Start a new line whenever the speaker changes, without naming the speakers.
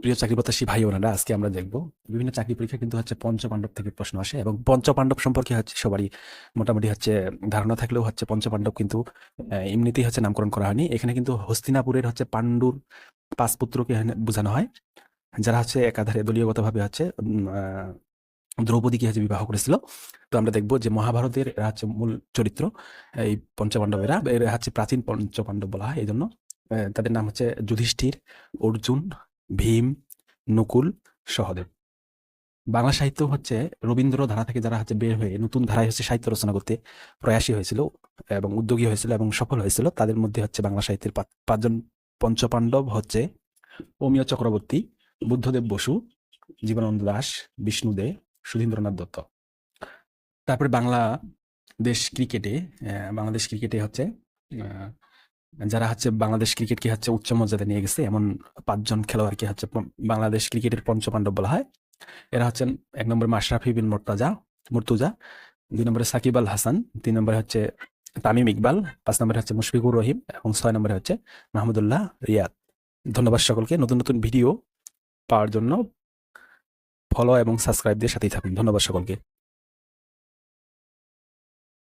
প্রিয় চাকরি প্রত্যাশী ভাই বোনেরা, আজকে আমরা দেখব বিভিন্ন চাকরি পরীক্ষা কিন্তু হচ্ছে পঞ্চপাণ্ডব থেকে প্রশ্ন আসে এবং পঞ্চপাণ্ডব সম্পর্কে হচ্ছে সবারই মোটামুটি হচ্ছে ধারণা থাকলেও হচ্ছে পঞ্চপাণ্ডব কিন্তু এমনিতেই হচ্ছে নামকরণ করা হয়নি। এখানে কিন্তু হস্তিনাপুরের হচ্ছে পাণ্ডুর পাঁচ পুত্রকে এখানে বোঝানো হয়, যারা হচ্ছে একাধারে দলীয়গতভাবে হচ্ছে দ্রৌপদীকে হচ্ছে বিবাহ করেছিল। তো আমরা দেখব যে মহাভারতের এরা হচ্ছে মূল চরিত্র, এই পঞ্চপাণ্ডবেরা এরা হচ্ছে প্রাচীন পঞ্চপাণ্ডব বলা হয়। এই জন্য তাদের নাম হচ্ছে যুধিষ্ঠির, অর্জুন, ভীম, নকুল, সহদেব। বাংলা সাহিত্য হচ্ছে রবীন্দ্র ধারা থেকে যারা হচ্ছে বের হয়ে নতুন ধারায় হচ্ছে সাহিত্য রচনা করতে প্রয়াসী হয়েছিল এবং উদ্যোগী হয়েছিল এবং সফল হয়েছিল, তাদের মধ্যে হচ্ছে বাংলা সাহিত্যের পাঁচজন পঞ্চপাণ্ডব হচ্ছে অমিয় চক্রবর্তী, বুদ্ধদেব বসু, জীবনানন্দ দাশ, বিষ্ণু দে, সুধীন্দ্রনাথ দত্ত। তারপরে বাংলাদেশ ক্রিকেটে হচ্ছে যারা হচ্ছে বাংলাদেশ ক্রিকেটকে হচ্ছে উচ্চ মর্যাদা নিয়ে গেছে এমন পাঁচজন খেলোয়াড়কে হচ্ছে বাংলাদেশ ক্রিকেটের পঞ্চপাণ্ডব বলা হয়। এরা হচ্ছেন ১ নম্বরে মাশরাফি বিন মুর্তজা, ২ নম্বরে সাকিব আল হাসান, ৩ নম্বরে হচ্ছে তামিম ইকবাল, ৫ নম্বরে হচ্ছে মুশফিকুর রহিম এবং ৬ নম্বরে হচ্ছে মাহমুদুল্লাহ রিয়াদ। ধন্যবাদ সকলকে। নতুন নতুন ভিডিও পাওয়ার জন্য ফলো এবং সাবস্ক্রাইব দিয়ে সাথেই থাকুন। ধন্যবাদ সকলকে।